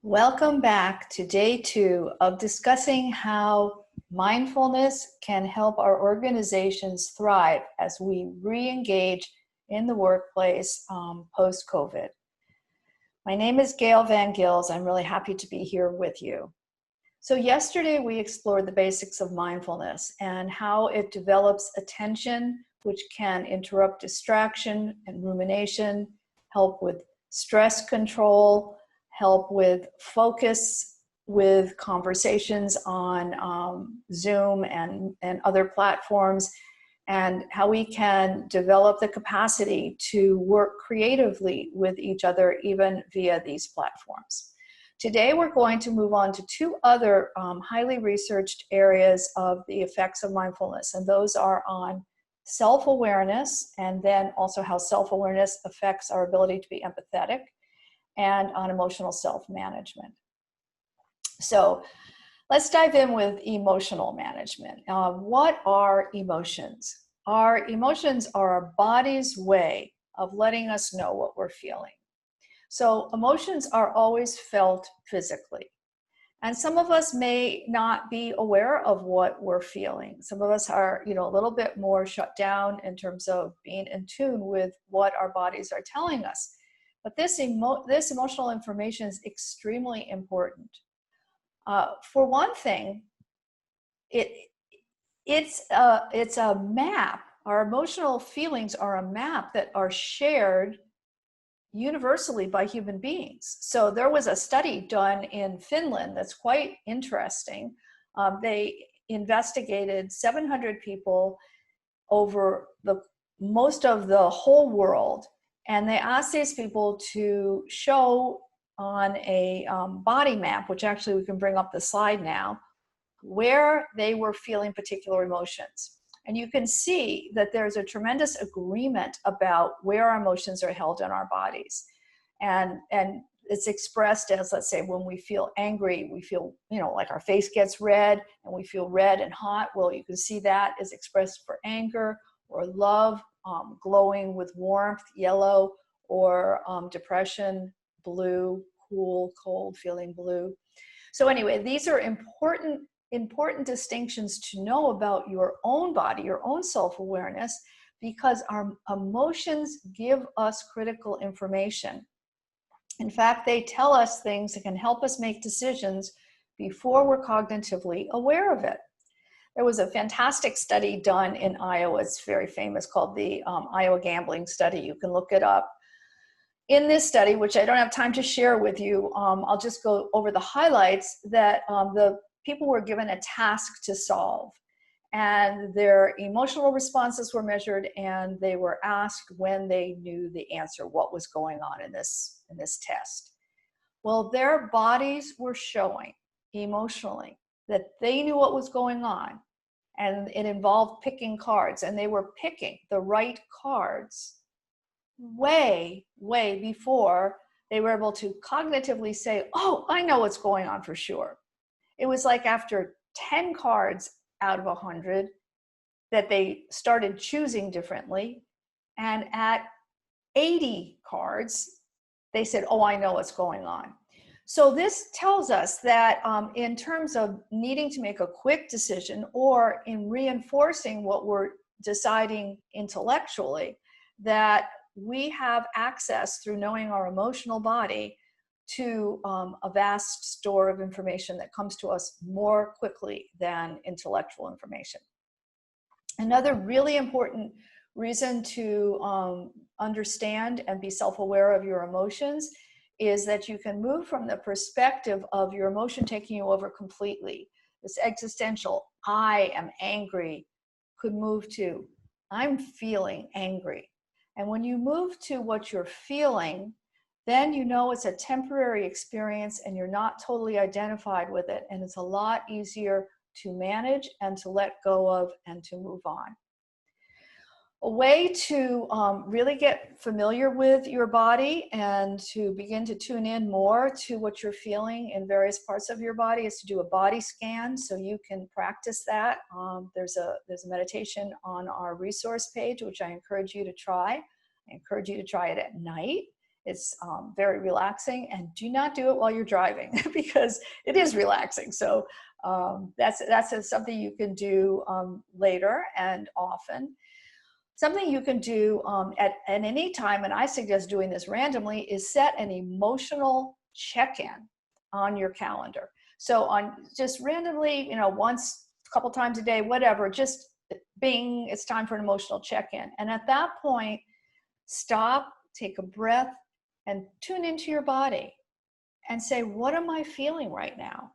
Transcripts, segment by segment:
Welcome back to day 2 of discussing how mindfulness can help our organizations thrive as we re-engage in the workplace post-COVID. My name is Gayle Van Gils. I'm really happy to be here with you. So yesterday we explored the basics of mindfulness and how it develops attention, which can interrupt distraction and rumination, help with stress control, help with focus with conversations on Zoom and other platforms, and how we can develop the capacity to work creatively with each other even via these platforms. Today we're going to move on to 2 other highly researched areas of the effects of mindfulness, and those are on self-awareness, and then also how self-awareness affects our ability to be empathetic, and on emotional self-management. So let's dive in with emotional management. What are emotions? Our emotions are our body's way of letting us know what we're feeling. So emotions are always felt physically. And some of us may not be aware of what we're feeling. Some of us are, a little bit more shut down in terms of being in tune with what our bodies are telling us. But this emotional information is extremely important. For one thing, it's a map. Our emotional feelings are a map that are shared universally by human beings. So there was a study done in Finland that's quite interesting. They investigated 700 people over most of the whole world, and they asked these people to show on a body map, which actually we can bring up the slide now, where they were feeling particular emotions. And you can see that there's a tremendous agreement about where our emotions are held in our bodies. And it's expressed as, let's say, when we feel angry, we feel, like our face gets red, and we feel red and hot. Well, you can see that is expressed for anger, or love, glowing with warmth, yellow, or depression, blue, cool, cold, feeling blue. So anyway, these are important distinctions to know about your own body, your own self-awareness, because our emotions give us critical information. In fact, they tell us things that can help us make decisions before we're cognitively aware of it. There was a fantastic study done in Iowa. It's very famous, called the Iowa Gambling Study. You can look it up. In this study, which I don't have time to share with you, I'll just go over the highlights, that the people were given a task to solve, and their emotional responses were measured, and they were asked when they knew the answer, what was going on in this test. Well, their bodies were showing emotionally that they knew what was going on, and it involved picking cards, and they were picking the right cards way before they were able to cognitively say, oh, I know what's going on for sure. It was like after 10 cards out of 100 that they started choosing differently, and at 80 cards they said, oh, I know what's going on. So this tells us that in terms of needing to make a quick decision, or in reinforcing what we're deciding intellectually, that we have access through knowing our emotional body to a vast store of information that comes to us more quickly than intellectual information. Another really important reason to understand and be self-aware of your emotions is that you can move from the perspective of your emotion taking you over completely. This existential, I am angry, could move to, I'm feeling angry. And when you move to what you're feeling, then you know it's a temporary experience and you're not totally identified with it. And it's a lot easier to manage and to let go of and to move on. A way to really get familiar with your body and to begin to tune in more to what you're feeling in various parts of your body is to do a body scan, so you can practice that. There's a meditation on our resource page, which I encourage you to try. I encourage you to try it at night. It's very relaxing, and do not do it while you're driving because it is relaxing. So that's something you can do later and often. Something you can do at any time, and I suggest doing this randomly, is set an emotional check-in on your calendar. So on just randomly, once, a couple times a day, whatever, just bing, it's time for an emotional check-in. And at that point, stop, take a breath, and tune into your body and say, what am I feeling right now?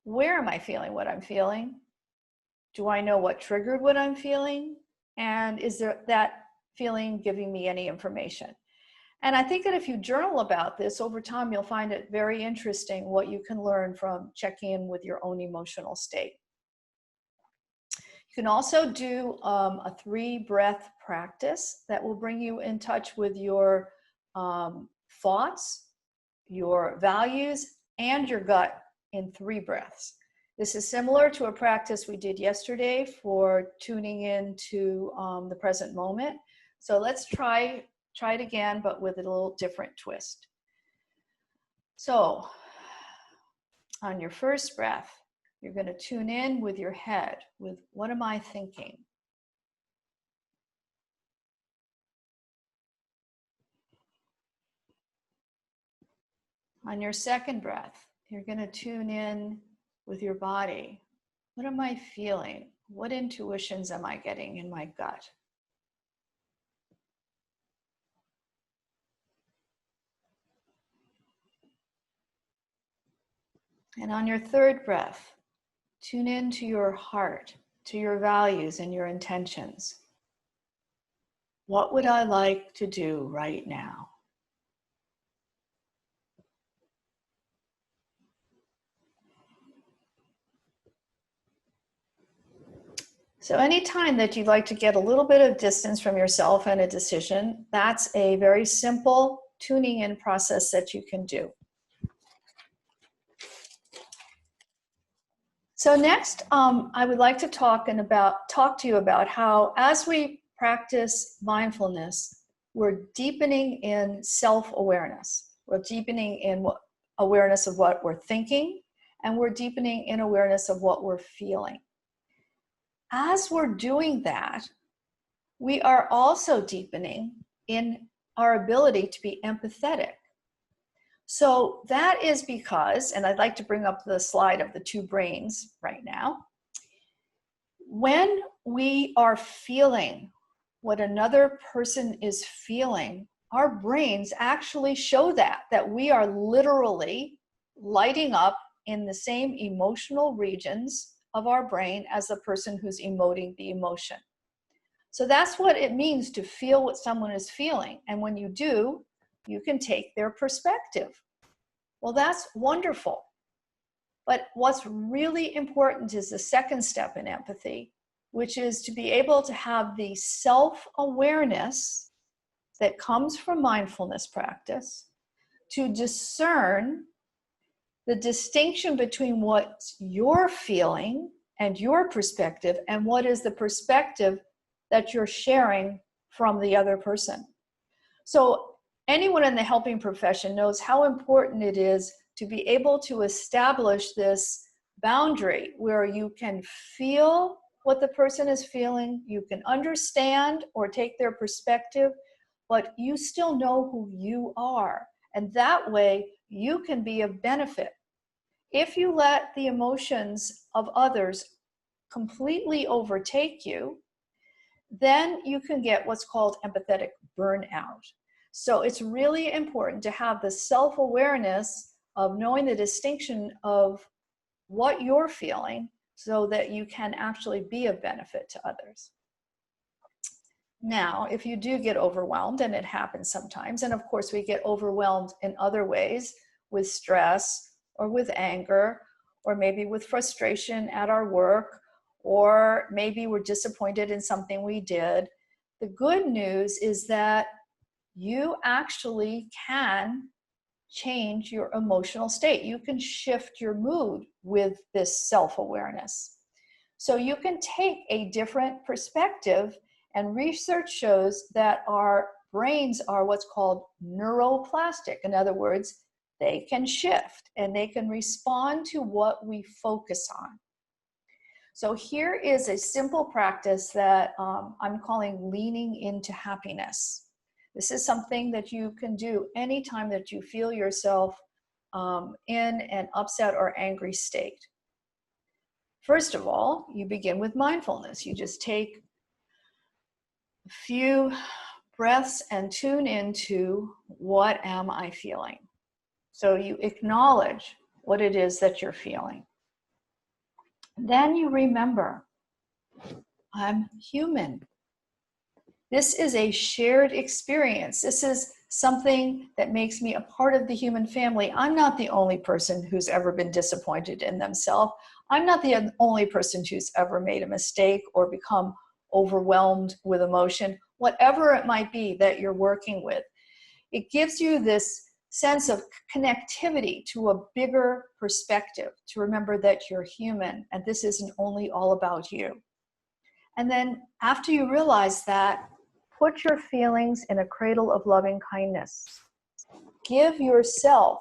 Where am I feeling what I'm feeling? Do I know what triggered what I'm feeling? And is there that feeling giving me any information? And I think that if you journal about this over time, you'll find it very interesting what you can learn from checking in with your own emotional state. You can also do a 3-breath practice that will bring you in touch with your thoughts, your values, and your gut in 3 breaths. This is similar to a practice we did yesterday for tuning into the present moment. So let's try it again, but with a little different twist. So on your first breath, you're going to tune in with your head, with what am I thinking? On your second breath, you're going to tune in with your body. What am I feeling? What intuitions am I getting in my gut? And on your third breath, tune into your heart, to your values and your intentions. What would I like to do right now? So anytime that you'd like to get a little bit of distance from yourself and a decision, that's a very simple tuning in process that you can do. So next, I would like to talk to you about how, as we practice mindfulness, we're deepening in self-awareness. We're deepening in awareness of what we're thinking, and we're deepening in awareness of what we're feeling. As we're doing that, we are also deepening in our ability to be empathetic. So that is because, and I'd like to bring up the slide of the 2 brains right now. When we are feeling what another person is feeling, our brains actually show that we are literally lighting up in the same emotional regions of our brain as the person who's emoting the emotion. So that's what it means to feel what someone is feeling. And when you do, you can take their perspective. Well, that's wonderful. But what's really important is the second step in empathy, which is to be able to have the self-awareness that comes from mindfulness practice to discern the distinction between what you're feeling and your perspective and what is the perspective that you're sharing from the other person. So anyone in the helping profession knows how important it is to be able to establish this boundary where you can feel what the person is feeling, you can understand or take their perspective, but you still know who you are. And that way you can be of benefit. If you let the emotions of others completely overtake you, then you can get what's called empathetic burnout. So it's really important to have the self-awareness of knowing the distinction of what you're feeling so that you can actually be of benefit to others. Now, if you do get overwhelmed, and it happens sometimes, and of course we get overwhelmed in other ways with stress or with anger, or maybe with frustration at our work, or maybe we're disappointed in something we did. The good news is that you actually can change your emotional state. You can shift your mood with this self-awareness. So you can take a different perspective, and research shows that our brains are what's called neuroplastic. In other words, they can shift and they can respond to what we focus on. So here is a simple practice that I'm calling leaning into happiness. This is something that you can do anytime that you feel yourself in an upset or angry state. First of all, you begin with mindfulness. You just take a few breaths and tune into, what am I feeling? So you acknowledge what it is that you're feeling. Then you remember, I'm human. This is a shared experience. This is something that makes me a part of the human family. I'm not the only person who's ever been disappointed in themselves. I'm not the only person who's ever made a mistake or become overwhelmed with emotion, whatever it might be that you're working with. It gives you this sense of connectivity to a bigger perspective, to remember that you're human and this isn't only all about you. And then after you realize that, put your feelings in a cradle of loving kindness. Give yourself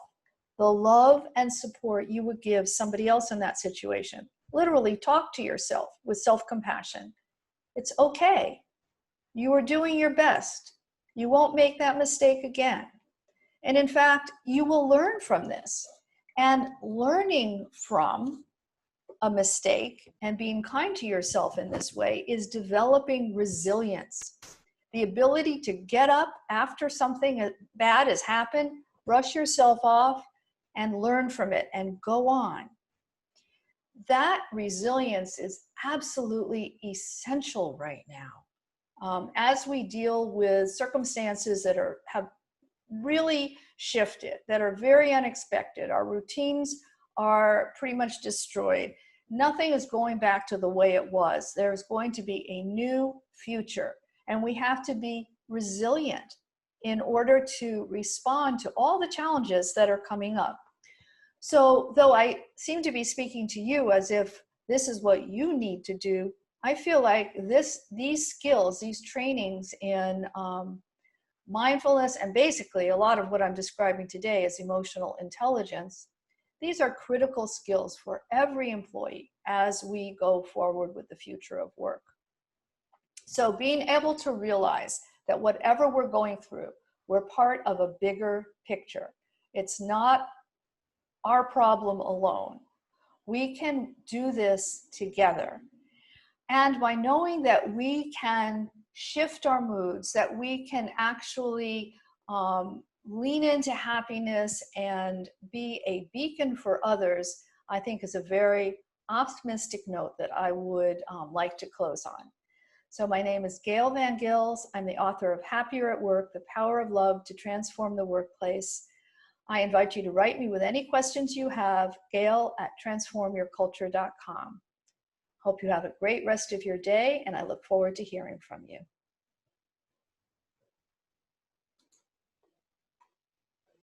the love and support you would give somebody else in that situation. Literally talk to yourself with self-compassion. It's okay. You are doing your best. You won't make that mistake again. And in fact, you will learn from this. And learning from a mistake and being kind to yourself in this way is developing resilience. The ability to get up after something bad has happened, brush yourself off, and learn from it and go on. That resilience is absolutely essential right now. As we deal with circumstances that have really shifted, that are very unexpected, our routines are pretty much destroyed. Nothing is going back to the way it was. There's going to be a new future, and we have to be resilient in order to respond to all the challenges that are coming up. So though I seem to be speaking to you as if this is what you need to do, I feel like these skills, these trainings in mindfulness, and basically a lot of what I'm describing today is emotional intelligence, these are critical skills for every employee as we go forward with the future of work. So being able to realize that whatever we're going through, we're part of a bigger picture. It's not our problem alone. We can do this together. And by knowing that we can shift our moods, that we can actually lean into happiness and be a beacon for others, I think is a very optimistic note that I would like to close on. So my name is Gayle Van Gils. I'm the author of Happier at Work, The Power of Love to Transform the Workplace. I invite you to write me with any questions you have, gayle@transformyourculture.com. Hope you have a great rest of your day, and I look forward to hearing from you.